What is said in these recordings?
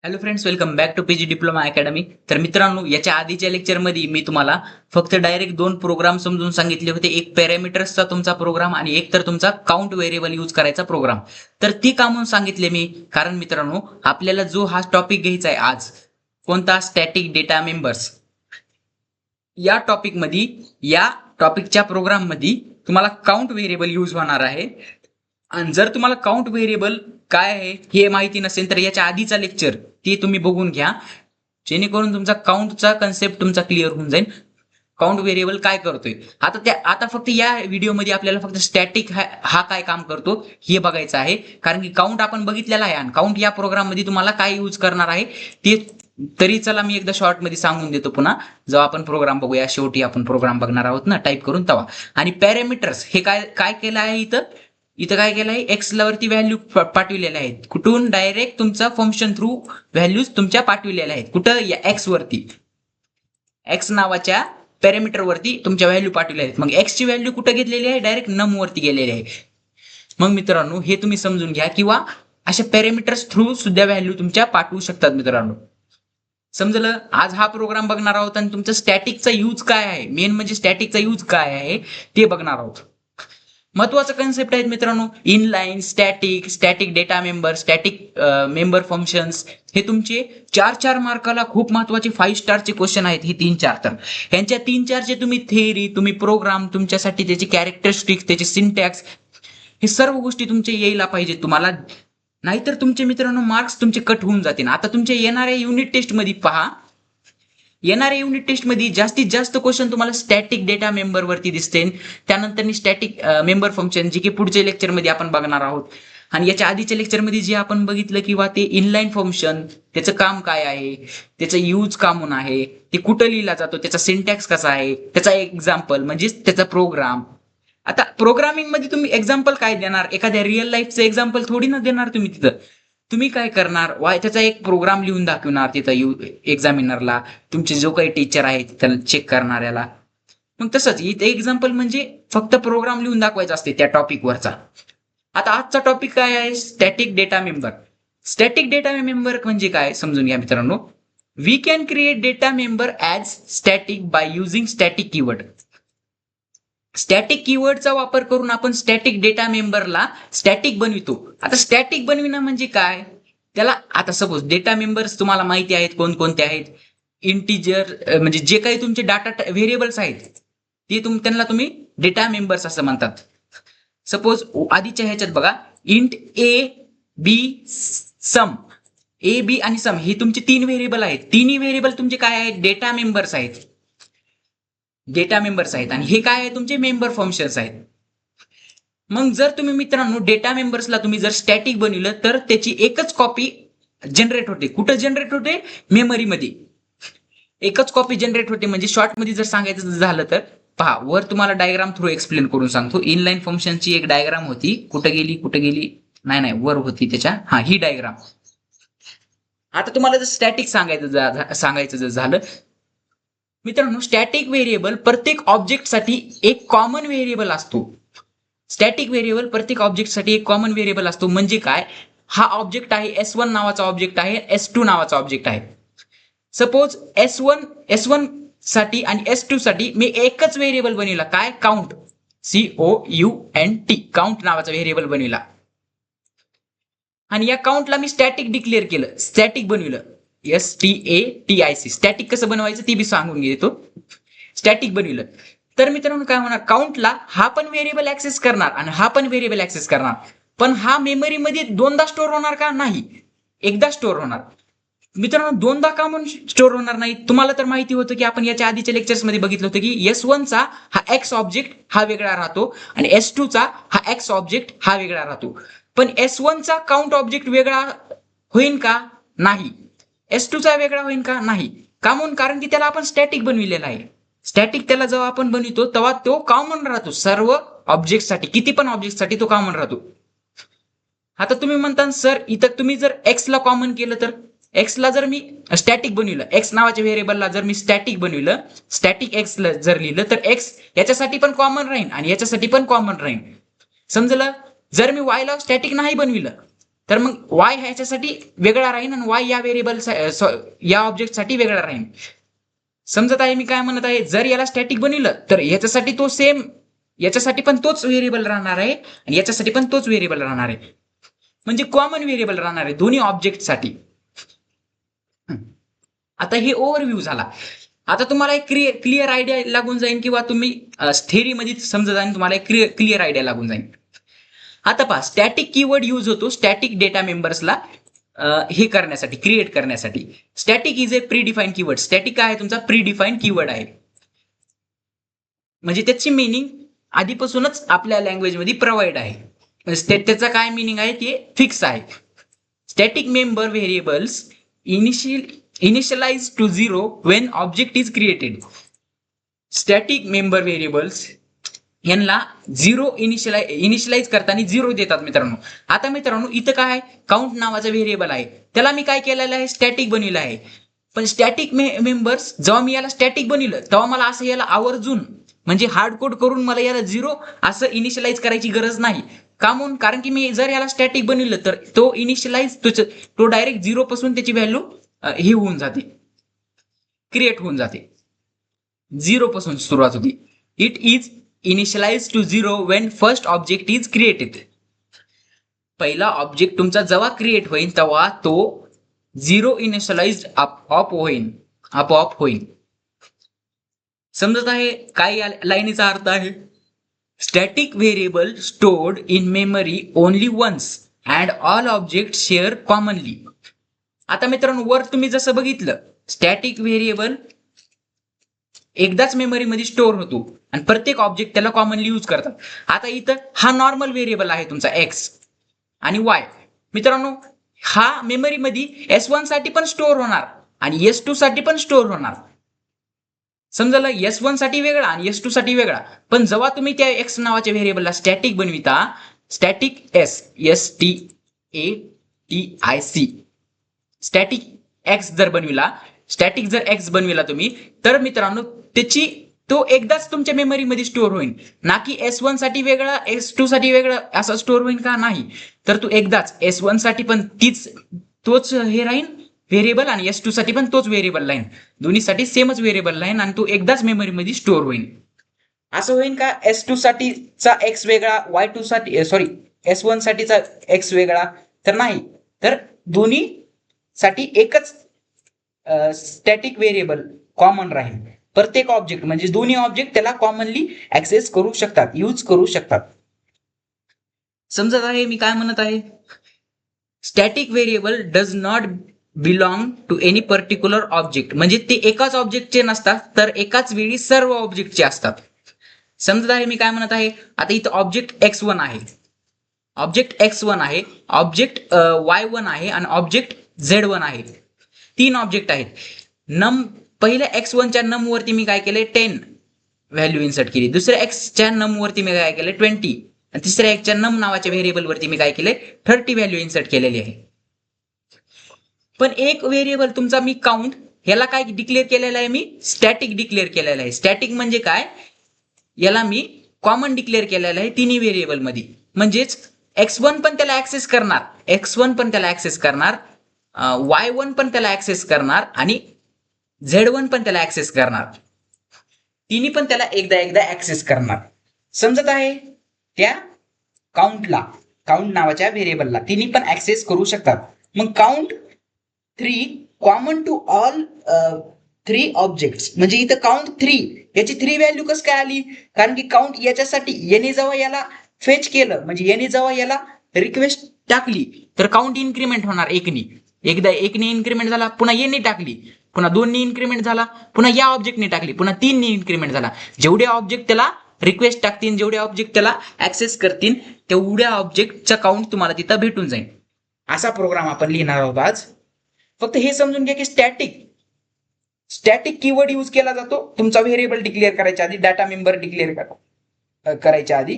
Hello friends, welcome back to PG diploma academy. तर मित्रांनो, याच्या आधीच्या लेक्चरमध्ये मी तुम्हाला फक्त डायरेक्ट दोन प्रोग्राम समजून सांगितले होते. एक पॅरामीटर्सचा तुमचा प्रोग्राम आणि एक तर तुमचा काउंट व्हेरिएबल यूज करायचा प्रोग्राम. तर ती का म्हणून सांगितले मी, कारण मित्रांनो आपल्याला जो हा टॉपिक घ्यायचा आहे आज, कोणता, स्टॅटिक डेटा मेंबर्स, या टॉपिकमध्ये, या टॉपिकच्या प्रोग्राममध्ये तुम्हाला काउंट व्हेरिएबल यूज होणार आहे. आणि जर तुम्हाला काउंट व्हेरिएबल काय आहे हे माहिती नसेल तर याच्या आधीचा लेक्चर ते तुम्ही बघून घ्या, जेणेकरून तुमचा काउंटचा कन्सेप्ट तुमचा क्लिअर होऊन जाईल. काउंट व्हेरिएबल काय करतोय आता फक्त या व्हिडिओमध्ये आपल्याला फक्त स्टॅटिक हा काय काम करतो हे बघायचं आहे. कारण की काउंट आपण बघितलेला आहे आणि काउंट या प्रोग्राम मध्ये तुम्हाला काय यूज करणार आहे ते तरी चला मी एकदा शॉर्ट मध्ये सांगून देतो पुन्हा, जेव्हा आपण प्रोग्राम बघूया. शेवटी आपण प्रोग्राम बघणार आहोत ना टाईप करून तवा. आणि पॅरामीटर्स हे काय काय केलं आहे इथं, इथं काय केलं आहे, एक्स वरती व्हॅल्यू पाठविलेल्या आहेत. कुठून, डायरेक्ट तुमचा फंक्शन थ्रू व्हॅल्यूज तुमच्या पाठविलेल्या आहेत. कुठं, या एक्स वरती, एक्स नावाच्या पॅरामीटर वरती तुमच्या व्हॅल्यू पाठवल्या आहेत. मग एक्स ची व्हॅल्यू कुठे घेतलेली आहे, डायरेक्ट नम वरती गेलेली आहे. मग मित्रांनो हे तुम्ही समजून घ्या, किंवा अशा पॅरामीटर्स थ्रू सुद्धा व्हॅल्यू तुमच्या पाठवू शकतात. मित्रांनो समजलं, आज हा प्रोग्राम बघणार आहोत आणि तुमचं स्टॅटिकचा यूज काय आहे, मेन म्हणजे स्टॅटिकचा यूज काय आहे ते बघणार आहोत. महत्वाचं कन्सेप्ट आहेत मित्रांनो, inline, static, static data member, static member functions. हे तुमचे 4 मार्काला खूप महत्वाचे 5 स्टारचे क्वेश्चन आहेत. ही 3-4 तर ह्यांच्या 3-4चे तुम्ही थेअरी, तुम्ही प्रोग्राम, तुमच्यासाठी त्याची कॅरेक्टरिस्टिक्स, त्याचे सिंटॅक्स, हे सर्व गोष्टी तुमचे यायला पाहिजे तुम्हाला. नाहीतर तुमचे मित्रांनो मार्क्स तुमचे कट होऊन जातील. आता तुमच्या येणाऱ्या युनिट टेस्ट मध्ये पहा, येणाऱ्या युनिट टेस्ट मध्ये जास्तीत जास्त क्वेश्चन तुम्हाला स्टॅटिक डेटा मेंबर वरती दिसते. त्यानंतर स्टॅटिक मेंबर फंक्शन, जे की पुढच्या लेक्चर मध्ये आपण बघणार आहोत. आणि याच्या आधीच्या लेक्चर मध्ये जे आपण बघितलं किंवा ते इनलाईन फंक्शन, त्याचं काम काय आहे, त्याचं यूज का म्हणून आहे, ते कुठं लिहिला जातो, त्याचा सिंटॅक्स कसा आहे, त्याचा एक्झाम्पल म्हणजे त्याचा प्रोग्राम. आता प्रोग्रामिंग मध्ये तुम्ही एक्झाम्पल काय देणार, एखाद्या रिअल लाईफचं एक्झाम्पल थोडी ना देणार तुम्ही तिथं. तुम्ही काय करणार, त्याचा एक प्रोग्राम लिहून दाखवणार तिथं एक्झामिनरला, तुमचे जो काही टीचर आहे त्याला चेक करणाऱ्याला. मग तसंच इथे एक्झाम्पल म्हणजे फक्त प्रोग्राम लिहून दाखवायचा असते त्या टॉपिक वरचा. आता आजचा टॉपिक काय आहे, static data member. Static data member म्हणजे काय समजून घ्या मित्रांनो. We can create data member as static by using static keyword. Static कीवर्डचा वापर करून आपण स्टॅटिक डेटा मेंबरला स्टॅटिक बनवितो. आता स्टॅटिक बनविणं म्हणजे काय, त्याला आता सपोज डेटा मेंबर्स तुम्हाला माहिती आहेत कोणकोणते आहेत. इंटिजर म्हणजे जे काही तुमचे डाटा व्हेरिएबल्स आहेत ते त्यांना तुम्ही डेटा मेंबर्स असं म्हणतात. सपोज आधीच्या ह्याच्यात बघा, int A be some, A B आणि सम हे तुमचे 3 व्हेरिएबल आहेत. तिन्ही व्हेरिएबल तुमचे काय आहेत, डेटा मेंबर्स आहेत. डेटा मेंबर्स आहेत आणि हे काय आहे, तुमचे मेंबर फंक्शन्स आहेत. मग जर तुम्ही मित्रांनो डेटा मेंबर्सला तुम्ही जर स्टॅटिक बनवलं तर त्याची एकच कॉपी जनरेट होते. कुठं जनरेट होते, मेमरीमध्ये एकच कॉपी जनरेट होते. म्हणजे शॉर्ट मध्ये जर सांगायचं झालं तर पहा, वर तुम्हाला डायग्राम थ्रू एक्सप्लेन करून सांगतो. इनलाईन फंक्शनची एक डायग्राम होती, कुठे गेली, नाही वर होती त्याच्या, ही डायग्राम. आता तुम्हाला जर स्टॅटिक सांगायचं जर झालं मित्रांनो, स्टॅटिक व्हेरिएबल प्रत्येक ऑब्जेक्टसाठी एक कॉमन व्हेरिएबल असतो. स्टॅटिक व्हेरिएबल प्रत्येक ऑब्जेक्टसाठी एक कॉमन व्हेरिएबल असतो. म्हणजे काय, हा ऑब्जेक्ट आहे S1 नावाचा ऑब्जेक्ट आहे, S2 नावाचा ऑब्जेक्ट आहे. सपोज S1 साठी आणि S2 साठी मी एकच व्हेरिएबल बनविला, काय, काउंट, COUNT, काउंट नावाचा व्हेरिएबल बनविला. आणि या काउंटला मी स्टॅटिक डिक्लेअर केलं, स्टॅटिक बनविलं, STATIC. स्टॅटिक कसं बनवायचं ते बी सांगून घेतो. स्टॅटिक बनविलं तर मित्रांनो काय होणार, काउंटला हा पण व्हेरिएबल ऍक्सेस करणार आणि हा पण व्हेरिएबल ऍक्सेस करणार. पण हा मेमरीमध्ये दोनदा स्टोअर होणार का, नाही, एकदा स्टोअर होणार. मित्रांनो दोनदा का म्हणून स्टोअर होणार नाही, तुम्हाला तर माहिती होतं की आपण याच्या आधीच्या लेक्चर्स मध्ये बघितलं होतं की S1 चा हा एक्स ऑब्जेक्ट हा वेगळा राहतो आणि S2 चा हा एक्स ऑब्जेक्ट हा वेगळा राहतो. पण S1 चा काउंट ऑब्जेक्ट वेगळा होईल का, नाही. S2 चा वेगळा होईल का, नाही. का म्हणून, कारण की त्याला आपण स्टॅटिक बनविलेला आहे. स्टॅटिक त्याला जेव्हा आपण बनवितो तेव्हा तो कॉमन राहतो, सर्व ऑब्जेक्टसाठी, किती पण ऑब्जेक्टसाठी तो कॉमन राहतो. आता तुम्ही म्हणता सर इथं तुम्ही जर एक्स ला कॉमन केलं तर, एक्सला जर मी स्टॅटिक बनविलं, एक्स नावाच्या व्हेरिएबलला जर मी स्टॅटिक बनविलं, स्टॅटिक एक्स जर लिहिलं तर एक्स याच्यासाठी पण कॉमन राहील आणि याच्यासाठी पण कॉमन राहील. समजलं. जर मी वायला स्टॅटिक नाही बनविलं तर मग वाय ह्याच्यासाठी वेगळा राहील आणि वाय या व्हेरिएबल या ऑब्जेक्टसाठी वेगळा राहील. समजत आहे मी काय म्हणत आहे? जर याला स्टॅटिक बनवलं तर याच्यासाठी तो सेम, याच्यासाठी पण तोच व्हेरिएबल राहणार आहे आणि याच्यासाठी पण तोच व्हेरिएबल राहणार आहे, म्हणजे कॉमन व्हेरिएबल राहणार आहे दोन्ही ऑब्जेक्टसाठी. आता हे ओव्हरव्ह्यू झाला. आता तुम्हाला एक क्लिअर आयडिया लागून जाईल किंवा तुम्ही थेअरीमध्ये समजत जाईल, तुम्हाला एक क्लिअर आयडिया लागून जाईल. आता पहा, स्टॅटिक कीवर्ड यूज होतो स्टॅटिक डेटा मेंबर्सला हे करण्यासाठी, क्रिएट करण्यासाठी. Static is a predefine keyword. Static काय आहे? तुमचा प्रीडिफाईन कीवर्ड आहे, म्हणजे त्याची मिनिंग आधीपासूनच आपल्या लँग्वेजमध्ये प्रोव्हाइड आहे. त्याचा काय मिनिंग आहे ते फिक्स आहे. Static member variables initialize to 0 when object is created. Static member variables यांना 0 इनिशियलाइज करताना 0 देतात मित्रांनो. आता मित्रांनो इथं काय आहे? काउंट नावाचा व्हेरिएबल आहे, त्याला मी काय केलेलं आहे? स्टॅटिक बनविलं आहे. पण स्टॅटिक मेंबर्स जेव्हा मी याला स्टॅटिक बनवलं तेव्हा मला असं याला आवर्जून म्हणजे हार्ड कोड करून मला याला 0 असं इनिशियलाइज करायची गरज नाही. का म्हणून? कारण की मी जर याला स्टॅटिक बनवलं तर तो इनिशियलाइज तो डायरेक्ट 0 पासून त्याची व्हॅल्यू हे होऊन जाते, क्रिएट होऊन जाते. 0 पासून सुरुवात होती. It is initialize to 0 when first object is created. पहिला ऑब्जेक्ट तुमचा जेव्हा क्रिएट होईल तेव्हा तो 0 इनिशियलाइज आपोआप होईल. समजत आहे काय या लाईनीचा अर्थ आहे? Static variable stored in memory only once and all object share commonly. आता मित्रांनो वर तुम्ही जसं बघितलं, स्टॅटिक व्हेरिएबल एकदाच मेमरीमध्ये स्टोअर होतो आणि प्रत्येक ऑब्जेक्ट त्याला कॉमनली यूज करतात. आता इथं हा नॉर्मल व्हेरिएबल आहे तुमचा एक्स आणि वाय. मित्रांनो हा मेमरीमध्ये S1 साठी पण स्टोअर होणार आणि S2 साठी पण स्टोअर होणार. समजलं? S1 साठी वेगळा आणि S2 साठी वेगळा. पण जेव्हा तुम्ही त्या एक्स नावाच्या व्हेरिएबलला स्टॅटिक बनविता, स्टॅटिक STATIC स्टॅटिक एक्स जर बनविला, स्टॅटिक जर एक्स बनविला तुम्ही, तर मित्रांनो त्याची तो एकदाच तुमच्या मेमरीमध्ये स्टोअर होईल, ना की S1 साठी वेगळा S2 साठी वेगळा असा स्टोअर होईल का? नाही. तर तो एकदाच S1 साठी पण तोच हे राहील व्हेरिएबल आणि S2 साठी पण तोच व्हेरिएबल राहील, दोन्हीसाठी सेमच व्हेरिएबल राहील आणि तो एकदाच मेमरीमध्ये स्टोअर होईल. असं होईल का S2 साठीचा एक्स वेगळा, Y2 साठी S1 साठीचा एक्स वेगळा? तर नाही. तर दोन्ही साठी एकच स्टॅटिक व्हेरिएबल कॉमन राहील. प्रत्येक ऑब्जेक्ट म्हणजे दोन्ही ऑब्जेक्ट त्याला कॉमनली ऍक्सेस करू शकतात, यूज करू शकतात. समजत आहे मी काय म्हणत आहे? Static variable does not belong to any particular object, म्हणजे ते एकाच ऑब्जेक्टचे नसतात तर एकाच वेळी सर्व ऑब्जेक्टचे असतात. समजत आहे मी काय म्हणत आहे? आता इथं ऑब्जेक्ट X1 आहे, ऑब्जेक्ट X1 आहे, ऑब्जेक्ट Y1 आहे आणि ऑब्जेक्ट Z1 आहे. 3 ऑब्जेक्ट आहेत. पहिल्या X1 च्या नम वरती मी काय केले? 10 व्हॅल्यू इन्सर्ट केली. दुसऱ्या X च्या नम वरती मी काय केले? 20. आणि तिसऱ्या X च्या नम नावाच्या व्हेरिएबल वरती मी काय केले? 30 व्हॅल्यू इन्सर्ट केलेली आहे. पण एक व्हेरिएबल तुमचा मी काउंट, ह्याला काय डिक्लेअर केलेला आहे? मी स्टॅटिक डिक्लेअर केलेला आहे. स्टॅटिक म्हणजे काय? याला मी कॉमन डिक्लेअर केलेला आहे तिन्ही व्हेरिएबल मध्ये. म्हणजेच X1 पण त्याला ऍक्सेस करणार, X1 पण त्याला ऍक्सेस करणार, Y1 पण त्याला ऍक्सेस करणार आणि Z1 पण त्याला ऍक्सेस करणार. तिन्ही पण त्याला एकदा ऍक्सेस करणार. समजत आहे? त्या काउंट नावाच्या व्हेरिएबलला तिन्ही पण ऍक्सेस करू शकतात. मग count 3 common to all 3 objects, म्हणजे इथं काउंट 3 याची 3 व्हॅल्यू कसं काय आली? कारण की काउंट याच्यासाठी याने जेव्हा याला फेच केलं, म्हणजे याने जेव्हा याला रिक्वेस्ट टाकली तर काउंट इन्क्रीमेंट होणार एकनी. एकदा एकने इन्क्रीमेंट झाला, पुन्हा येणे टाकली, पुन्हा 2 ने इन्क्रीमेंट झाला, पुन्हा या ऑब्जेक्टने टाकली, पुन्हा 3 ने इन्क्रीमेंट झाला. जेवढे ऑब्जेक्ट त्याला रिक्वेस्ट टाकतील, जेवढे ऑब्जेक्ट त्याला ऍक्सेस करतील, तेवढ्या ऑब्जेक्टचा काउंट तुम्हाला तिथं भेटून जाईल. असा प्रोग्राम आपण लिहिणार आहोत आज. फक्त हे समजून घ्या की स्टॅटिक कीवर्ड यूज केला जातो तुमचा व्हेरिएबल डिक्लेअर करायच्या आधी, डाटा मेंबर डिक्लेअर करायच्या आधी,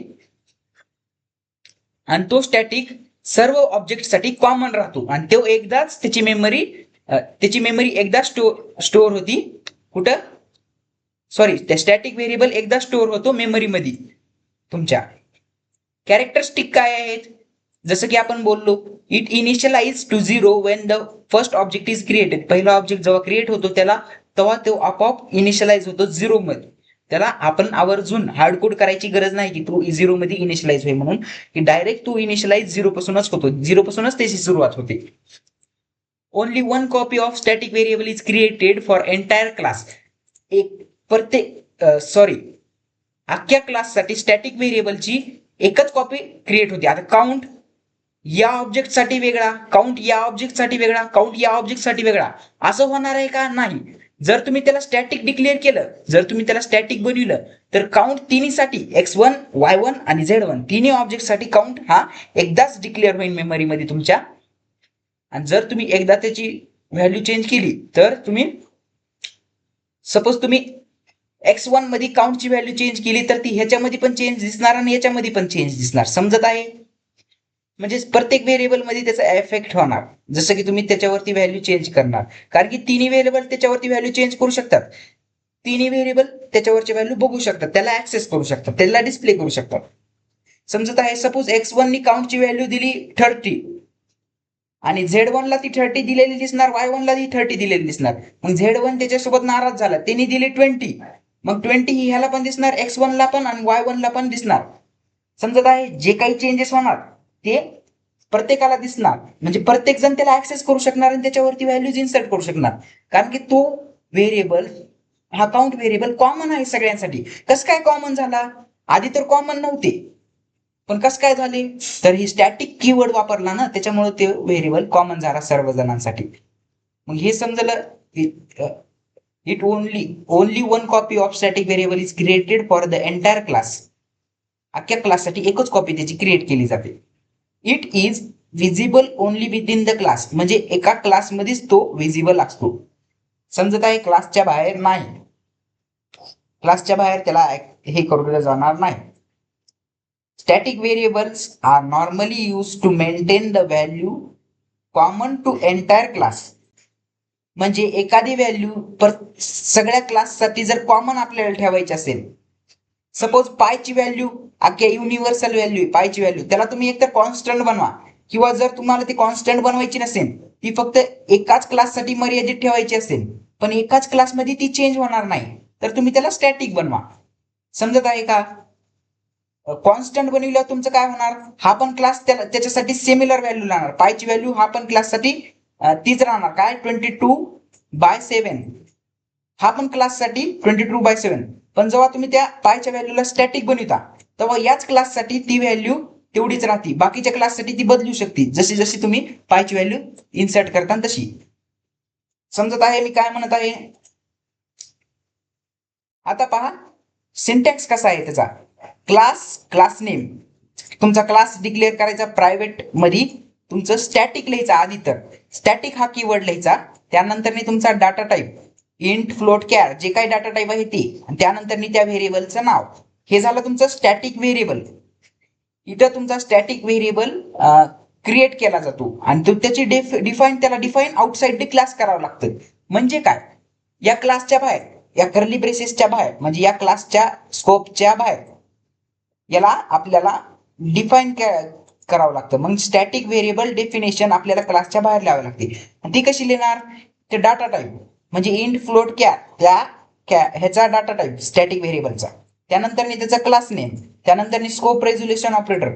आणि तो स्टॅटिक सर्व ऑब्जेक्ट साठी कॉमन राहतो आणि तो एकदाच त्याची मेमरी एकदा स्टोअर होती. कुठं? त्या स्टॅटिक व्हेरिएबल एकदा स्टोअर होतो मेमरी मध्ये तुमच्या. कॅरेक्टरिस्टिक काय आहेत? जसं की आपण बोललो, it initialize to 0 when the first object is created. पहिला ऑब्जेक्ट जेव्हा क्रिएट होतो त्याला तेव्हा तो आपोआप इनिशियलाइज होतो 0 मध्ये. त्याला आपण आवर्जून हार्डकोड करायची गरज नाही की तू 0 मध्ये इनिशियलाइज होईल म्हणून, की डायरेक्ट तू इनिशियलाइज 0 पासूनच होतो, 0 पासूनच त्याची सुरुवात होते. Only one copy of static variable is created for entire class. एक प्रत्येक अख्ख्या क्लाससाठी स्टॅटिक व्हेरिएबलची एकच कॉपी क्रिएट होते. आता काउंट या ऑब्जेक्टसाठी वेगळा, काउंट या ऑब्जेक्टसाठी वेगळा, काउंट या ऑब्जेक्टसाठी वेगळा, असं होणार आहे का? नाही. जर तुम्ही त्याला स्टॅटिक डिक्लेअर केलं, जर तुम्ही त्याला स्टॅटिक बनविलं, तर काउंट तिन्हीसाठी x1, y1 आणि z1 तिन्ही ऑब्जेक्टसाठी काउंट हा एकदाच डिक्लेअर होईल मेमरीमध्ये तुमच्या. आणि जर तुम्ही एकदा त्याची व्हॅल्यू चेंज केली तर तुम्ही सपोज तुम्ही x1 मध्ये काउंटची व्हॅल्यू चेंज केली तर ती ह्याच्यामध्ये पण चेंज दिसणार आणि याच्यामध्ये पण चेंज दिसणार. समजत आहे? म्हणजे प्रत्येक व्हेरिएबल मध्ये त्याचा एफेक्ट होणार, जसं की तुम्ही त्याच्यावरती व्हॅल्यू चेंज करणार, कारण की तिन्ही व्हेरिएबल त्याच्यावरती व्हॅल्यू चेंज करू शकतात. तिन्ही व्हेरिएबल त्याच्यावरची व्हॅल्यू बघू शकतात, त्याला ऍक्सेस करू शकतात, त्याला डिस्प्ले करू शकतात. समजत आहे? सपोज x1 नी काउंटची व्हॅल्यू दिली 30 आणि Z1 ला ती 30 दिलेली दिसणार, Y1 ला ती 30 दिलेली दिसणार. मग Z1 त्याच्यासोबत नाराज झाला, त्यांनी दिली 20, मग 20 ही ह्याला पण दिसणार, x1 ला पण आणि y1 ला पण दिसणार. समजत आहे? जे काही चेंजेस होणार ते प्रत्येकाला दिसणार, म्हणजे प्रत्येक जण त्याला ऍक्सेस करू शकणार आणि त्याच्यावरती व्हॅल्यूज इन्सर्ट करू शकणार, कारण की तो व्हेरिएबल हा काउंट व्हेरिएबल कॉमन आहे सगळ्यांसाठी. कसं काय कॉमन झाला? आधी तर कॉमन नव्हते, पण कसं काय झाले? तर ही स्टॅटिक कीवर्ड वापरला ना, त्याच्यामुळे ते व्हेरिएबल कॉमन झाला सर्व जणांसाठी. मग हे समजलं, it only one copy of static variable is created for the entire class. अख्ख्या क्लाससाठी एकच कॉपी त्याची क्रिएट केली जाते. It is visible only with in the class, म्हणजे एका क्लासमध्येच तो विजिबल असतो. समजत आहे? क्लासच्या बाहेर नाही, क्लासच्या बाहेर त्याला हे करू जाणार नाही. Static variables are normally used to maintain the value common to entire class. म्हणजे एखादी व्हॅल्यू सगळ्या क्लाससाठी जर कॉमन आपल्याला ठेवायची असेल, सपोज पायची व्हॅल्यू अख्ख्या युनिव्हर्सल व्हॅल्यू पायची व्हॅल्यू, त्याला तुम्ही एकतर कॉन्स्टंट बनवा, किंवा जर तुम्हाला ती कॉन्स्टंट बनवायची नसेल, ती फक्त एकाच क्लाससाठी मर्यादित ठेवायची असेल, पण एकाच क्लासमध्ये ती चेंज होणार नाही, तर तुम्ही त्याला स्टॅटिक बनवा. समजत आहे का? कॉन्स्टंट बनविल्यावर तुमचं काय होणार? हा पण क्लास त्याच्यासाठी सिमिलर व्हॅल्यू राहणार, पायची व्हॅल्यू हा पण क्लाससाठी तीच राहणार, काय 22/7. हा पण क्लाससाठी 22/7. पण जेव्हा तुम्ही त्या पायच्या व्हॅल्यूला स्टॅटिक बनविता तेव्हा याच क्लाससाठी ती व्हॅल्यू तेवढीच राहते, बाकीच्या क्लाससाठी ती बदलू शकते जशी जशी तुम्ही पायची व्हॅल्यू इन्सर्ट करता तशी. समजत आहे मी काय म्हणत आहे? आता पहा सिंटॅक्स कसा आहे त्याचा. क्लास नेम, तुमचा क्लास डिक्लेअर करायचा प्रायव्हेट मध्ये, तुमचं स्टॅटिक लिहायचा आधी, तर स्टॅटिक हा कीवर्ड लिहायचा, त्यानंतर तुमचा data type int float care जे काही डाटा टाईप आहे ते, आणि त्यानंतर त्या व्हेरिएबलचं नाव. हे झालं तुमचं स्टॅटिक व्हेरिएबल. इथं तुमचा स्टॅटिक व्हेरिएबल क्रिएट केला जातो आणि तो त्याची डिफाईन आउटसाइड द क्लास करावं लागतं. म्हणजे काय? या क्लासच्या बाहेर, या कर्ली ब्रेसेसच्या बाहेर, म्हणजे या क्लासच्या स्कोपच्या बाहेर याला आपल्याला डिफाईन करावं लागतं. मग स्टॅटिक व्हेरिएबल डेफिनेशन आपल्याला क्लासच्या बाहेर लिहावी लागते. ती कशी लिहिणार? ते डाटा टाईप म्हणजे इंट फ्लोट कॅर, त्या ह्याचा डाटा टाईप स्टॅटिक व्हेरिएबलचा, त्यानंतर त्याचा क्लास नेम, त्यानंतर स्कोप रेझोल्युशन ऑपरेटर,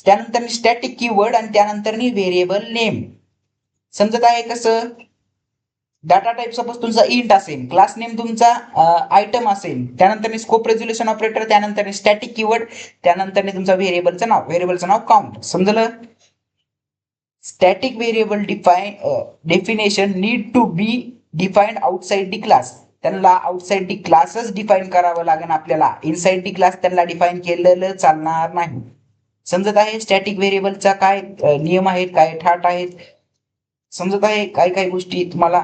त्यानंतर स्टॅटिक कीवर्ड आणि त्यानंतर व्हेरिएबल नेम. समजत आहे कसं? डाटा टाईप सपोज तुमचा इंट असेल, क्लास नेम तुमचा आयटम असेल, त्यानंतर स्कोप रेझोल्युशन ऑपरेटर, त्यानंतर स्टॅटिक कीवर्ड, त्यानंतर तुमचा व्हेरिएबलचं नाव काउंट. समजलं? Static variable definition need to be defined outside the class. त्यांना आउटसाइड दी क्लासच डिफाईन करावं लागेल आपल्याला, इनसाइड दी क्लास त्यांना डिफाईन केलेलं चालणार नाही. समजत आहे? स्टॅटिक व्हेरिएबलचा काय नियम आहेत, काय ठाट आहेत? समजत आहे? काही गोष्टी तुम्हाला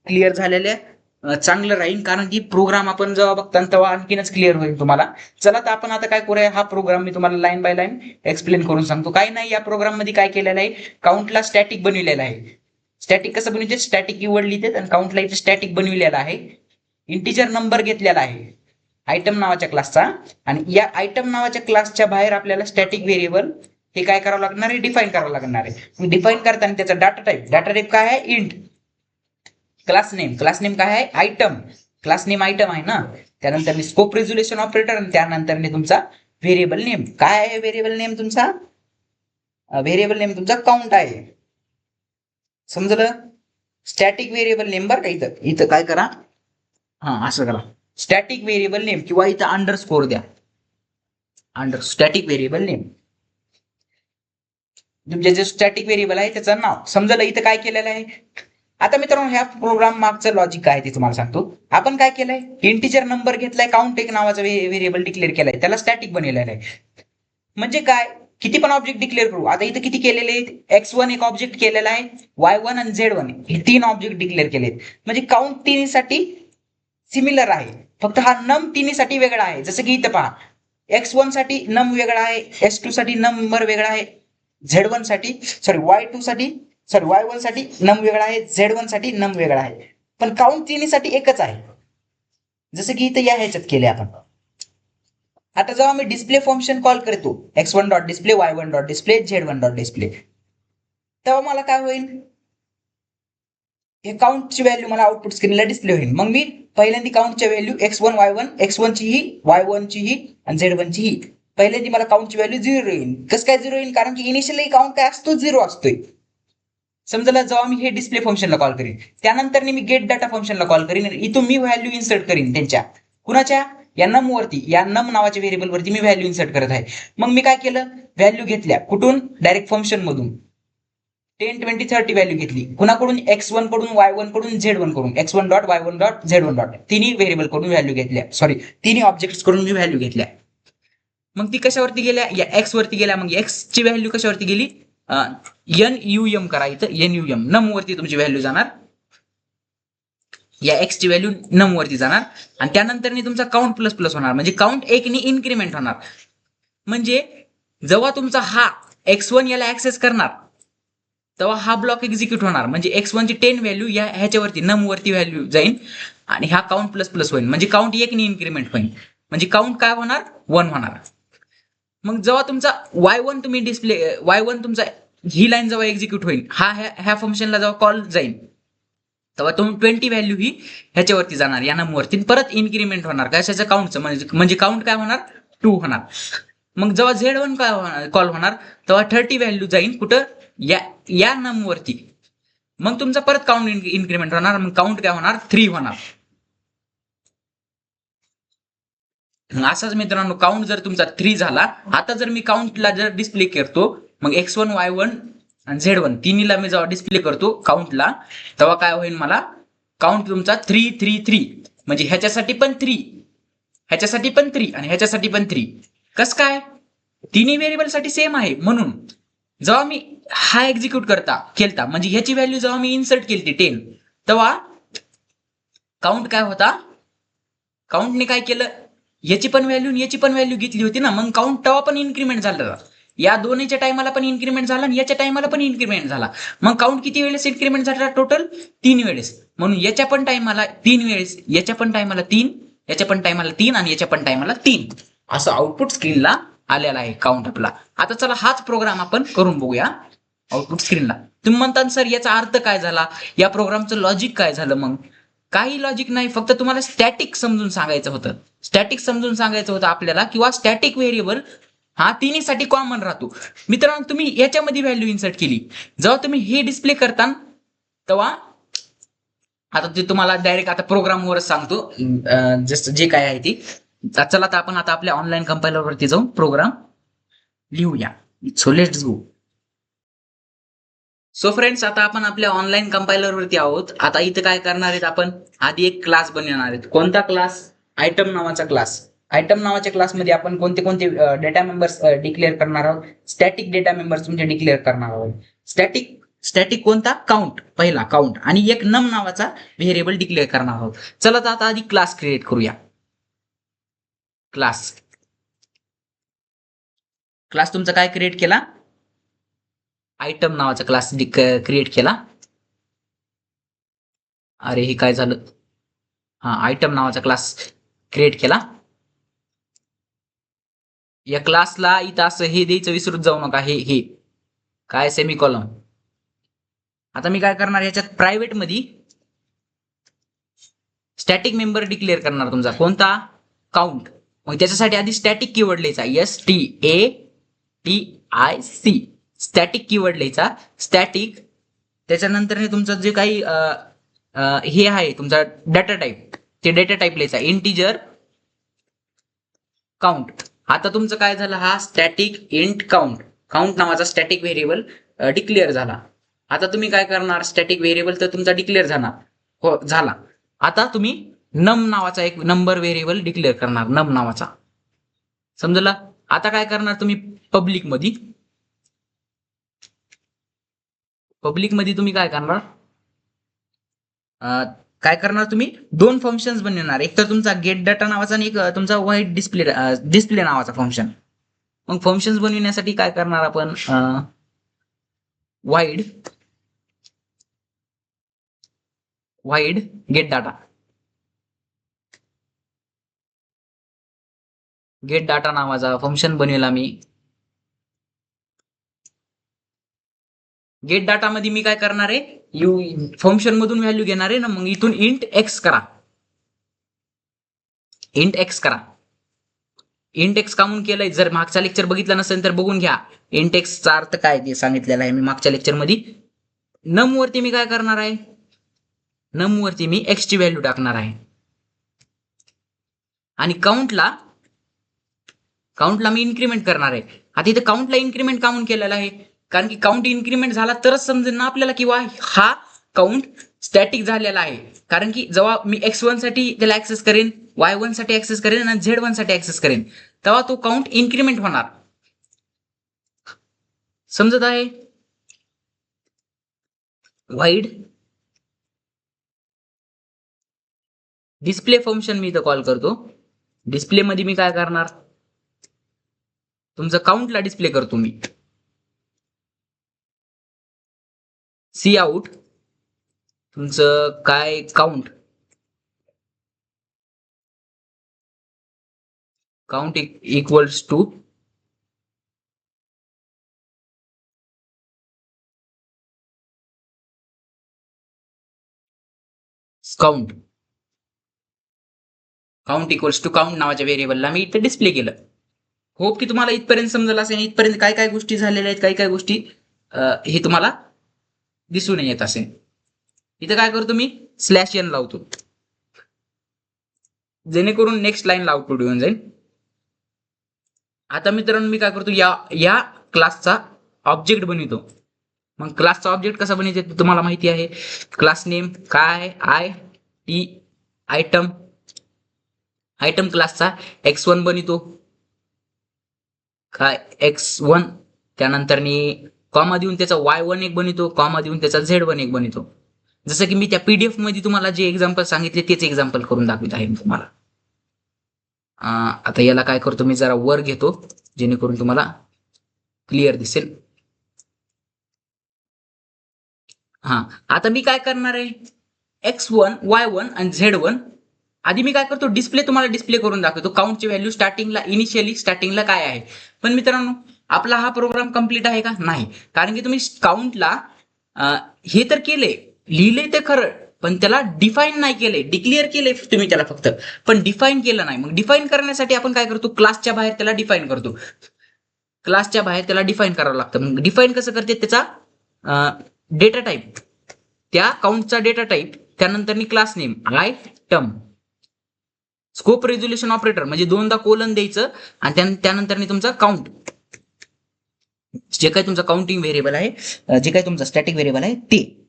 क्लिअर झालेल्या चांगलं राहील, कारण की प्रोग्राम आपण जेव्हा बघता तेव्हा आणखीनच क्लिअर होईल तुम्हाला. चला तर आपण आता काय करूया, हा प्रोग्राम मी तुम्हाला लाईन बाय लाईन एक्सप्लेन करून सांगतो. काही नाही, या प्रोग्राम मध्ये काय केलेलं आहे, काउंटला स्टॅटिक बनविलेलं आहे. स्टॅटिक कसं बनवते? स्टॅटिक कीवर्ड लिहिते आणि काउंटला इथे स्टॅटिक बनविलेला आहे. इंटिजर नंबर घेतलेला आहे आयटम नावाच्या क्लासचा, आणि या आयटम नावाच्या क्लासच्या बाहेर आपल्याला स्टॅटिक व्हेरिएबल हे काय करावं लागणार आहे, डिफाईन करावं लागणार आहे. डिफाईन करताना त्याचा डाटा टाईप काय आहे, इंट. क्लास नेम काय आहे, आयटम. क्लास नेम आयटम आहे ना. त्यानंतर मी स्कोप रेझोल्युशन ऑपरेटर आणि त्यानंतर मी तुमचा व्हेरिएबल नेम. काय आहे व्हेरिएबल नेम तुमचा, व्हेरिएबल नेम तुमचा काउंट आहे. समजलं. स्टॅटिक व्हेरिएबल नेम बरं का, इथं इथं काय करा, हा असं करा, स्टॅटिक व्हेरिएबल नेम किंवा इथं अंडरस्कोर द्या, स्टॅटिक व्हेरिएबल नेम. तुमचे जे स्टॅटिक व्हेरिएबल आहे त्याचं नाव. समजलं इथं काय केलेलं आहे. आता मित्रांनो ह्या प्रोग्राम मागचं लॉजिक काय ते तुम्हाला सांगतो. आपण काय केलंय, इंटिजर नंबर घेतलाय, काउंट एक नावाचा व्हेरिएबल डिक्लेअर केलाय, त्याला स्टॅटिक बनवलेलं आहे. म्हणजे काय, किती पण ऑब्जेक्ट डिक्लेअर करू. आता इथं किती केलेले आहेत, x1 एक ऑब्जेक्ट केलेला आहे, y1 आणि z1 हे 3 ऑब्जेक्ट डिक्लेअर केलेत. म्हणजे काउंट तिन्हीसाठी सिमिलर आहे, फक्त हा नम तिन्हीसाठी वेगळा आहे. जसं की इथं पहा, x1 साठी नम वेगळा आहे, s2 साठी नंबर वेगळा आहे, z1 साठी y1 साठी नम वेगळा आहे, z1 साठी नम वेगळा आहे, पण काउंट तिन्हीसाठी एकच आहे. जसं की इथं या ह्याच्यात केले आपण. आता जेव्हा मी डिस्प्ले फंक्शन कॉल करतो, x1 dot display, y1 dot display, z1 dot display, तेव्हा मला काय होईल, हे काउंटची व्हॅल्यू मला आउटपुट स्क्रीनला डिस्प्ले होईल. मग मी पहिल्यांदा काउंटच्या व्हॅल्यू x1 y1, x1 ची ही, y1 ची ही आणि z1 ची ही, पहिल्यांदा मला काउंटची व्हॅल्यू 0 येईल. कसं काय 0 येईल, कारण की इनिशियली काउंट काय असतो, 0 असतोय. समजलं. जेव्हा मी हे डिस्प्ले फंक्शनला कॉल करीन, त्यानंतर मी गेट डाटा फंक्शनला कॉल करीन, इथून मी व्हॅल्यू इन्सर्ट करीन त्यांच्या, कुणाच्या, या नम वरती, या नम नावाच्या व्हेरिएबल वरती मी व्हॅल्यू इन्सर्ट करत आहे. मग मी काय केलं, व्हॅल्यू घेतल्या कुठून, डायरेक्ट फंक्शन मधून 10 20 30 व्हॅल्यू घेतली. कुणाकडून, x1 कडून, y1 कडून, z1 कडून, x1 dot, y1 dot, z1 dot, तिन्ही व्हेरिएबल कडून व्हॅल्यू घेतल्या, सॉरी तिन्ही ऑब्जेक्ट्स कडून मी व्हॅल्यू घेतल्या. मग ती कशावरती गेल्या, या x वरती गेल्या. मग x ची व्हॅल्यू कशावरती गेली, NUM करा इथं, NUM नम वरती तुमची व्हॅल्यू जाणार, या x ची व्हॅल्यू नम वरती जाणार, आणि त्यानंतर तुमचा काउंट प्लस प्लस होणार, म्हणजे काउंट एक ने इन्क्रीमेंट होणार. म्हणजे जेव्हा तुमचा हा x1 याला ऍक्सेस करणार, तेव्हा हा ब्लॉक एक्झिक्यूट होणार. म्हणजे x1 ची 10 व्हॅल्यू या ह्याच्यावरती नम वरती व्हॅल्यू जाईल, आणि हा काउंट प्लस प्लस होईल, म्हणजे काउंट एक ने इन्क्रीमेंट होईल, म्हणजे काउंट काय होणार, 1 होणार. मग जेव्हा तुमचा y1 तुम्ही डिस्प्ले, y1 तुमचा ही लाईन जेव्हा एक्झिक्यूट होईल, ह्या फंक्शनला जेव्हा कॉल जाईल, तेव्हा तुम्ही 20 व्हॅल्यू ही ह्याच्यावरती जाणार, या नंबरवरती परत इन्क्रीमेंट होणार. कशाचं, काउंटचं, म्हणजे काउंट काय होणार, 2 होणार. मग जेव्हा z1 काय कॉल होणार, तेव्हा 30 व्हॅल्यू जाईल कुठं, या नंबरवरती. मग तुमचा परत काउंट इन्क्रीमेंट होणार, मग काउंट काय होणार, 3 होणार. असाच मित्रांनो काउंट जर तुमचा 3 झाला, आता जर मी काउंटला जर डिस्प्ले करतो, मग x1 y1 आणि z1 तिन्हीला मी जेव्हा डिस्प्ले करतो काउंटला, तेव्हा काय होईल, मला काउंट तुमचा 3 3 3, म्हणजे ह्याच्यासाठी पण 3, ह्याच्यासाठी पण 3 आणि ह्याच्यासाठी पण 3. कसं काय, तिन्ही व्हेरिएबल साठी सेम आहे. म्हणून जेव्हा मी हा एक्झिक्यूट केलता, म्हणजे ह्याची व्हॅल्यू जेव्हा मी इन्सर्ट केली 10, तेव्हा काउंट काय होता, काउंटने काय केलं, याची पण व्हॅल्यू याची पण व्हॅल्यू घेतली होती ना, मग काउंट तेव्हा पण इन्क्रीमेंट झालं. या दोन्हीच्या टायमाला पण इन्क्रीमेंट झाला आणि याच्या टायमाला पण इन्क्रीमेंट झाला. मग काउंट किती वेळेस इन्क्रीमेंट झाला, टोटल 3 वेळेस. म्हणून याच्या पण टायमाला 3 वेळेस, याच्या पण टायमाला 3, याच्या पण टायमाला 3 आणि याच्या पण टायमाला 3, असं आउटपुट स्क्रीनला आलेला आहे काउंट आपला. आता चला हाच प्रोग्राम आपण करून बघूया आउटपुट स्क्रीनला. तुम्ही म्हणता सर याचा अर्थ काय झाला, या प्रोग्रामचं लॉजिक काय झालं. मग काही लॉजिक नाही, फक्त तुम्हाला स्टॅटिक समजून सांगायचं होतं. स्टॅटिक समजून सांगायचं होतं आपल्याला, किंवा स्टॅटिक व्हेरिएबल हा तिन्हीसाठी कॉमन राहतो. मित्रांनो तुम्ही याच्यामध्ये व्हॅल्यू इन्सर्ट केली, जेव्हा तुम्ही हे डिस्प्ले करता, तेव्हा आता ते तुम्हाला डायरेक्ट आता प्रोग्रामवरच सांगतो, जस्ट जे काय आहे ती. चला आता आपण आता आपल्या ऑनलाईन कंपायलर वरती जाऊन प्रोग्राम लिहूया. So let's go. So friends, आता आपण आपल्या ऑनलाईन कंपायलर वरती आहोत. आता इथं काय करणार आहेत आपण, आधी एक क्लास बनवणार आहेत. कोणता क्लास, आयटम नावाचा क्लास. आयटम नावाच्या क्लासमध्ये आपण कोणते कोणते डेटा मेंबर्स डिक्लेअर करणार आहोत, स्टॅटिक डेटा मेंबर्स तुमचे डिक्लेअर करणार आहोत. स्टॅटिक कोणता, काउंट, पहिला काउंट, आणि एक नम नावाचा व्हेरिएबल डिक्लेअर करणार आहोत. चला तर आता आधी क्लास क्रिएट करूया. क्लास तुमचा काय क्रिएट केला, आयटम नावाचा क्लास क्रिएट केला. अरे हे काय झालं, हा आयटम नावाचा क्लास क्रिएट केला. या क्लासला इथं असं हे द्यायचं विसरूच जाऊ नका, हे काय सेमिकॉलम. आता मी काय करणार याच्यात प्रायव्हेट मध्ये स्टॅटिक मेंबर डिक्लेअर करणार तुमचा कोणता, काउंट. मग त्याच्यासाठी आधी स्टॅटिक कीवर्ड लिहायचा, STATIC, स्टॅटिक कीवर्ड लिहायचा, स्टॅटिक. त्याच्यानंतर तुमचं जे काही हे आहे तुमचा डाटा टाईप, ते डाटा टाईप लिहायचा इंटिजर काउंट. आता तुमचं काय झालं, हा स्टॅटिक इंट काउंट, काउंट नावाचा स्टॅटिक व्हेरिएबल डिक्लेअर झाला. आता तुम्ही काय करणार, स्टॅटिक व्हेरिएबल तर तुमचा डिक्लेअर झाला, हो झाला. आता तुम्ही नम नावाचा एक नंबर व्हेरिएबल डिक्लेअर करणार, नम नावाचा, समजलं. आता काय करणार तुम्ही, पब्लिक मध्ये तुम्ही काय करणार, काय करणार तुम्ही, दोन फंक्शन्स बनवणार, एक तर तुमचा गेट डाटा नावाचा आणि एक तुमचा वाईड डिस्प्ले नावाचा फंक्शन. मग फंक्शन्स बनविण्यासाठी काय करणार आपण, वाईड गेट डाटा नावाचा फंक्शन बनवेल आम्ही. गेट डाटा मध्ये मी काय करणार आहे, फंक्शन मधून व्हॅल्यू घेणार आहे ना, मग इथून इंट एक्स करा, इंट एक्स कामून केलंय. जर मागचा लेक्चर बघितला नसेल तर बघून घ्या, इंट एक्सचा अर्थ काय ते सांगितलेला आहे मी मागच्या लेक्चर मध्ये. नम वरती मी काय करणार आहे, नम वरती मी एक्स ची व्हॅल्यू टाकणार आहे, आणि काउंटला मी इन्क्रीमेंट करणार आहे. आता इथं काउंटला इन्क्रीमेंट काउंट केलेला आहे, कारण की काउंट इन्क्रीमेंट झाला तरच समजेल ना आपल्याला किंवा हा काउंट स्टॅटिक झालेला आहे. कारण की जेव्हा मी x1 साठी त्याला ऍक्सेस करेन, y1 साठी ऍक्सेस करेन आणि z1 साठी ऍक्सेस करेन, तेव्हा तो काउंट इन्क्रीमेंट होणार. समजत आहे. वाईड डिस्प्ले फंक्शन मी इथं कॉल करतो. डिस्प्ले मध्ये मी काय करणार, तुमचं काउंटला डिस्प्ले करतो मी, सी आउट तुमचं काय count equals to count equals to count नावाच्या व्हेरिएबलला मी इथं डिस्प्ले केलं. होप की तुम्हाला इथपर्यंत समजलं असेल. इथपर्यंत काय काय गोष्टी झालेल्या आहेत, काय गोष्टी हे तुम्हाला दिसून येत असेल. इथं काय करतो मी, /n लावतो, जेणेकरून नेक्स्ट लाईन आउटपुट येऊन जाईल. आता मित्रांनो मी काय करतो, या क्लासचा ऑब्जेक्ट बनवतो. मग क्लासचा ऑब्जेक्ट कसा बनवायचा तुम्हाला माहिती आहे. क्लास नेम काय, आयटम क्लासचा x1 बनवतो, काय x1, त्यानंतर कॉमा देऊन त्याचा y1 एक बनवतो, कॉमा देऊन त्याचा z1 एक बनवतो. जसं की मी त्या पीडीएफ मध्ये तुम्हाला जे एक्झाम्पल सांगितले तेच एक्झाम्पल करून दाखवित आहे तुम्हाला. आता याला काय करतो मी, जरा वर घेतो जेणेकरून तुम्हाला क्लिअर दिसेल. हा, आता मी काय करणार आहे, x1 y1 आणि z1 आधी मी काय करतो, डिस्प्ले करून दाखवतो. काउंटची व्हॅल्यू इनिशियली स्टार्टिंगला काय आहे. पण मित्रांनो आपला हा प्रोग्राम कम्प्लीट आहे का, नाही. कारण की तुम्ही काउंटला हे तर केले, लिहिले ते खरं, पण त्याला डिफाईन नाही केले. डिक्लेअर केले तुम्ही त्याला फक्त, पण डिफाईन केलं नाही. मग डिफाईन करण्यासाठी आपण काय करतो, क्लासच्या बाहेर त्याला डिफाईन करतो. क्लासच्या बाहेर त्याला डिफाईन करावं लागतं. मग डिफाईन कसं करते, त्याचा डेटा टाईप, त्या काउंटचा डेटा टाईप, त्यानंतर class name item, scope resolution operator म्हणजे दोनदा कोलन द्यायचं, आणि त्यानंतर तुमचा काउंट, जे काही तुमचा काउंटिंग व्हेरिएबल आहे, जे काही तुमचा स्टॅटिक व्हेरिएबल आहे ते.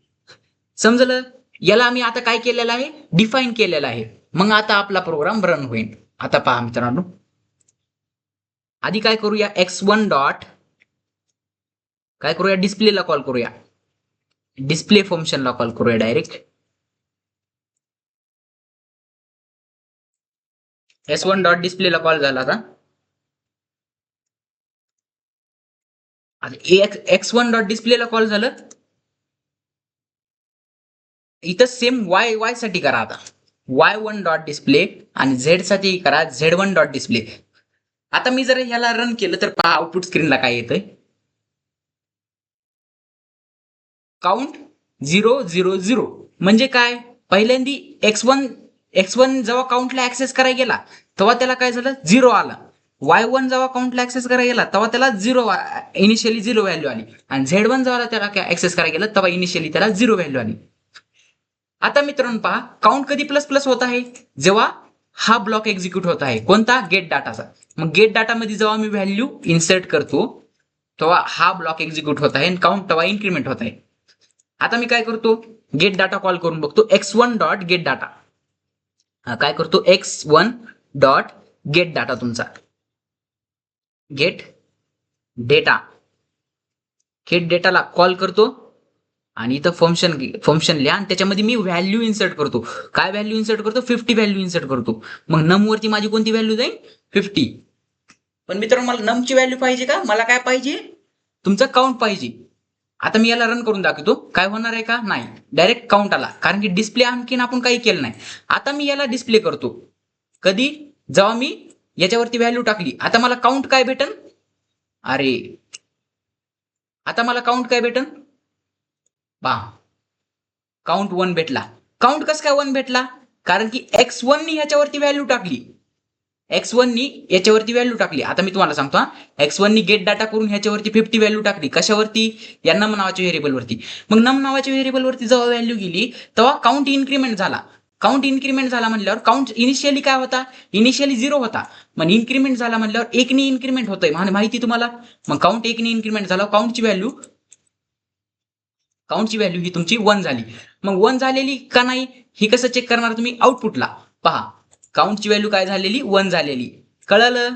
समजलं. याला आम्ही आता काय केलेलं आहे, डिफाईन केलेलं आहे. मग आता आपला प्रोग्राम रन होईल. आता पहा मित्रांनो, आधी काय करूया, x1 डॉट काय करूया, डिस्प्लेला कॉल करूया, डिस्प्ले फंक्शनला कॉल करूया डायरेक्ट. s1 डॉट डिस्प्लेला कॉल झाला आता. x1 डॉट डिस्प्लेला कॉल झालं. इथं सेम y साठी करा. आता y1 डॉट डिस्प्ले आणि z साठी करा z1 डॉट डिस्प्ले. आता मी जर ह्याला रन केलं तर पहा आउटपुट स्क्रीनला काय येतंय, काउंट 000. म्हणजे काय, पहिल्यांदी x1 जेव्हा काउंटला ऍक्सेस करायला गेला तेव्हा त्याला काय झालं, 0 आला. y1 जेव्हा काउंटला ऍक्सेस करायला गेला तेव्हा त्याला इनिशियली 0 व्हॅल्यू आली. आणि z1 जेव्हा त्याला ऍक्सेस करायला गेला तेव्हा इनिशियली त्याला 0 व्हॅल्यू आली. आता मित्रांनो पहा, काउंट कधी प्लस प्लस होत आहे, जेव्हा हा ब्लॉक एक्झिक्यूट होत आहे, कोणता, गेट डाटाचा. मग गेट डाटा मध्ये जेव्हा मी व्हॅल्यू इन्सर्ट करतो तेव्हा हा ब्लॉक एक्झिक्यूट होत आहे आणि काउंट तेव्हा इन्क्रीमेंट होत आहे. आता मी काय करतो, गेट डाटा कॉल करून बघतो, x1 डॉट गेट डाटा. काय करतो, x1 डॉट गेट डाटा, तुमचा गेट डेटाला कॉल करतो आणि इथं फंक्शन लिहा आणि त्याच्यामध्ये मी व्हॅल्यू इन्सर्ट करतो. काय व्हॅल्यू इन्सर्ट करतो, 50 व्हॅल्यू इन्सर्ट करतो. मग नम वरती माझी कोणती व्हॅल्यू जाईल, 50. पण मित्रांनो मला नमची व्हॅल्यू पाहिजे का, मला काय पाहिजे, तुमचा काउंट पाहिजे. आता मी याला रन करून दाखवतो, काय होणार आहे का, नाही, डायरेक्ट काउंट आला, कारण की डिस्प्ले आणखीन आपण काही केलं नाही. आता मी याला डिस्प्ले करतो, कधी, जेव्हा मी याच्यावरती व्हॅल्यू टाकली. आता मला काउंट काय भेटन, अरे आता मला काउंट काय भेटन, काउंट 1 भेटला. काउंट कसं काय 1 भेटला, कारण की x1 नी ह्याच्यावरती व्हॅल्यू टाकली. आता मी तुम्हाला सांगतो, x1 नी गेट डाटा करून ह्याच्यावरती 50 व्हॅल्यू टाकली. कशावरती, या नम नावाच्या व्हेरिएबल वरती. मग नम नावाच्या व्हेरिएबल वरती जेव्हा व्हॅल्यू गेली तेव्हा काउंट इन्क्रीमेंट झाला. काउंट इन्क्रीमेंट झाला म्हणल्यावर, काउंट इनिशियली काय होता, इनिशियली 0 होता. मग इन्क्रीमेंट झाला म्हणल्यावर 1 नी इन्क्रीमेंट होतंय, माहिती तुम्हाला. मग काउंट 1 नी इन्क्रीमेंट झाला, काउंटची व्हॅल्यू ही तुमची 1 झाली. मग 1 झालेली का नाही ही कसं चेक करणार तुम्ही, आउटपुटला पहा, काउंटची व्हॅल्यू काय झालेली, 1 झालेली. कळलं.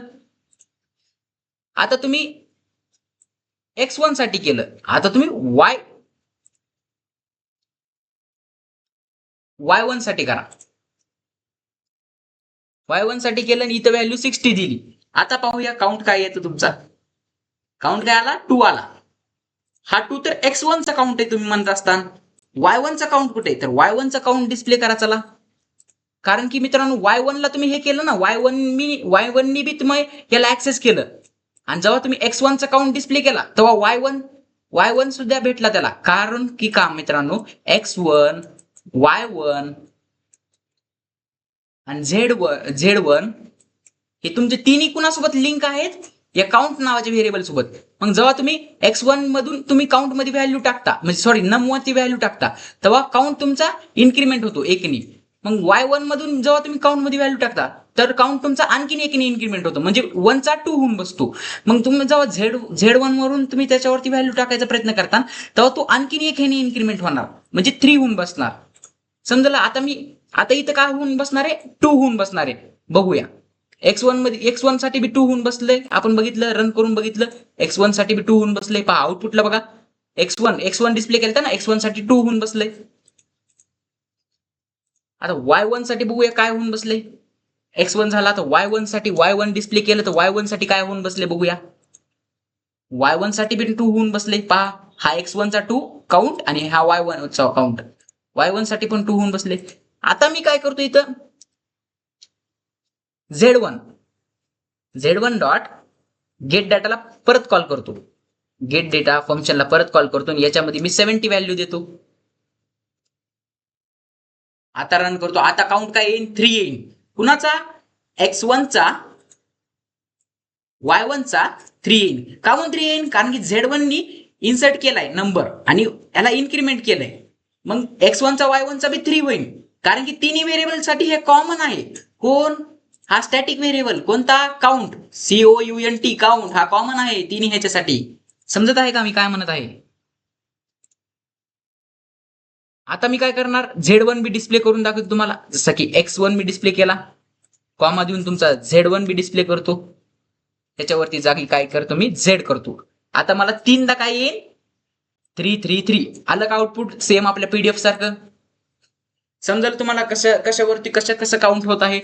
आता तुम्ही x1 साठी केलं, आता तुम्ही y1 साठी करा. y1 साठी केलं आणि इथं व्हॅल्यू 60 दिली. आता पाहूया काउंट काय येतं तुमचा. काउंट काय आला, 2 आला. हा 2 तर x1 चा काउंट आहे तुम्ही म्हणत असताना. y1 चा काउंट कुठे आहे, तर y1 चा काउंट डिस्प्ले करा चला. कारण की मित्रांनो y1 ला तुम्ही हे केलं ना, y1 नी बी तुम्ही याला ऍक्सेस केलं. आणि जेव्हा तुम्ही x1 चा काउंट डिस्प्ले केला तेव्हा y1 सुद्धा भेटला त्याला. कारण की का मित्रांनो, x1 y1 आणि z1 हे तुमचे तिन्ही कुणासोबत लिंक आहेत, या काउंट नावाच्या व्हेरिएबल सोबत. मग जेव्हा तुम्ही x1 मधून तुम्ही काउंट मध्ये व्हॅल्यू टाकता, म्हणजे सॉरी नम वरती व्हॅल्यू टाकता, तेव्हा काउंट तुमचा इन्क्रीमेंट होतो 1 नी. मग y1 मधून जेव्हा तुम्ही काउंट मध्ये व्हॅल्यू टाकता तर काउंट तुमचा आणखीन 1 नी इन्क्रीमेंट होतो, म्हणजे 1 चा 2 होऊन बसतो. मग तुम्ही जेव्हा z1 वरून तुम्ही त्याच्यावरती व्हॅल्यू टाकायचा प्रयत्न करता तेव्हा तो आणखीन 1 ह्याने इन्क्रीमेंट होणार, म्हणजे 3 होऊन बसणार. समजलं. आता इथं काय होऊन बसणार आहे, 2 होऊन बसणार आहे. बघूया, x1 साठी बी 2 होऊन बसले, आपण बघितलं, रन करून बघितलं, x1 साठी बी 2 होऊन बसले. पहा आउटपुटला बघा, x1 डिस्प्ले केलं ना, x1 साठी 2 होऊन बसले. आता y1 साठी बघूया काय होऊन बसले. x1 झाला, तर y1 साठी y1 डिस्प्ले केलं तर y1 साठी काय होऊन बसले बघूया. y1 साठी बी 2 होऊन बसले. पहा, हा x1 चा 2 काउंट आणि हा y1 चा काउंट, y1 साठी पण 2 होऊन बसले. आता मी काय करतो इथं, z1 डॉट गेट डाटाला परत कॉल करतो, गेट डेटा फंक्शनला परत कॉल करतो आणि याच्यामध्ये मी 70 व्हॅल्यू देतो. आता रन करतो, आता काउंट काय येईल, 3 येईल. कुणाचा, x1 चा, y1 चा 3 येईल. काऊन 3 येईल, कारण की z1 नी इन्सर्ट केलाय नंबर आणि याला इन्क्रीमेंट केलंय. मग x1 चा y1 चा बी 3 होईल, कारण की तिन्ही व्हेरिएबल साठी हे कॉमन आहे. कोण, हा स्टॅटिक व्हेरिएबल, कोणता, काउंट, COUNT, काउंट हा कॉमन आहे तिन्ही ह्याच्यासाठी. समजत आहे का मी काय म्हणत आहे. आता मी काय करणार, z1 बी डिस्प्ले करून दाखवतो तुम्हाला. जसं की x1 मी डिस्प्ले केला, कॉमा देऊन तुमचा z1 बी डिस्प्ले करतो. त्याच्यावरती जागी काय करतो मी, z करतो. आता मला 3दा काय येईल, 333 आलं का आउटपुट, सेम आपल्या पीडीएफ सारखं. समजेल तुम्हाला कशावरती कसं काउंट होत आहे.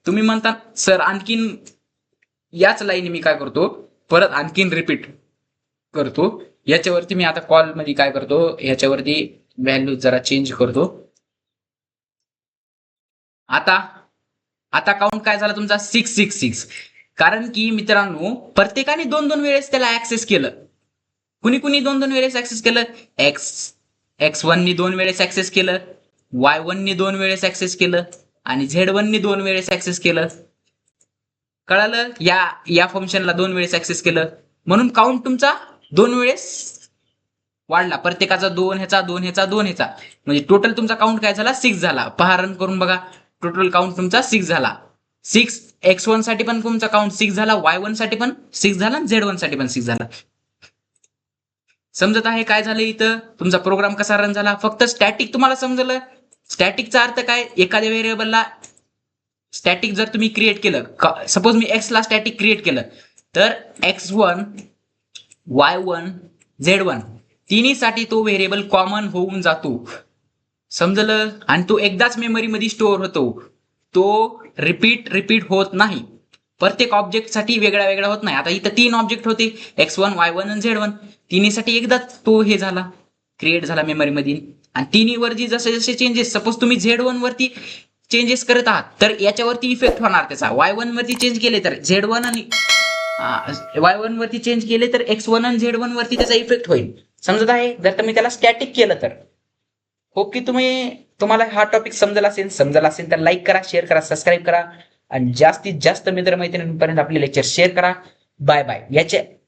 तुम्ही म्हणता सर आणखीन याच लाईन मी काय करतो, परत आणखीन रिपीट करतो. याच्यावरती मी आता कॉल मध्ये काय करतो, ह्याच्यावरती व्हॅल्यू जरा चेंज करतो. आता काउंट काय झाला तुमचा, 666. कारण की मित्रांनो प्रत्येकाने 2-2 वेळेस त्याला ऍक्सेस केलं. कुणी कुणी 2-2 वेळेस ऍक्सेस केलं. X1 नी 2 वेळेस ऍक्सेस केलं, Y1 नी 2 वेळेस ऍक्सेस केलं आणि Z1 नी 2 वेळेस ऍक्सेस केलं. कळालं? या फंक्शनला 2 वेळेस ऍक्सेस केलं म्हणून काउंट तुमचा 2 वेळेस वाढला. प्रत्येकाचा 2 ह्याचा 2 ह्याचा 2 ह्याचा म्हणजे टोटल तुमचा काउंट काय झाला 6 झाला. पहा रन करून बघा, टोटल काउंट तुमचा 6 झाला. 6 X1 साठी पण तुमचा काउंट 6 झाला, Y1 साठी पण 6 झाला आणि Z1 साठी पण 6 झाला. समजत आहे काय झालं इथं? तुमचा प्रोग्राम कसा रन झाला? फक्त स्टॅटिक तुम्हाला समजलं. स्टॅटिकचा अर्थ काय? एखाद्या व्हेरिएबलला स्टॅटिक जर तुम्ही क्रिएट केलं, सपोज मी X ला स्टॅटिक क्रिएट केलं तर X1 Y1 Z1 तिन्हीसाठी तो व्हेरिएबल कॉमन होऊन जातो. समजलं? आणि तो एकदाच मेमरीमध्ये स्टोअर होतो. तो रिपीट होत नाही. प्रत्येक ऑब्जेक्टसाठी वेगळा वेगळा होत नाही. आता इथं 3 ऑब्जेक्ट होते, X1 Y1 आणि Z1. तिन्हीसाठी एकदाच तो हे झाला, क्रिएट झाला मेमरीमध्ये. आणि तिन्हीवरती जसे जसे चेंजेस, सपोज तुम्ही Z1 वरती चेंजेस करत आहात तर याच्यावरती इफेक्ट होणार त्याचा. Y1 वरती चेंज केले तर Z1 आणि Y1 वरती चेंज केले तर X1 आणि Z1 वरती त्याचा इफेक्ट होईल. समजत आहे? जर तुम्ही त्याला स्टॅटिक केलं तर. होप की तुम्हाला हा टॉपिक समजला असेल तर लाईक करा, शेअर करा, सबस्क्राईब करा आणि जास्तीत जास्त मित्रमैत्रिणींपर्यंत आपले लेक्चर शेअर करा. Bye bye.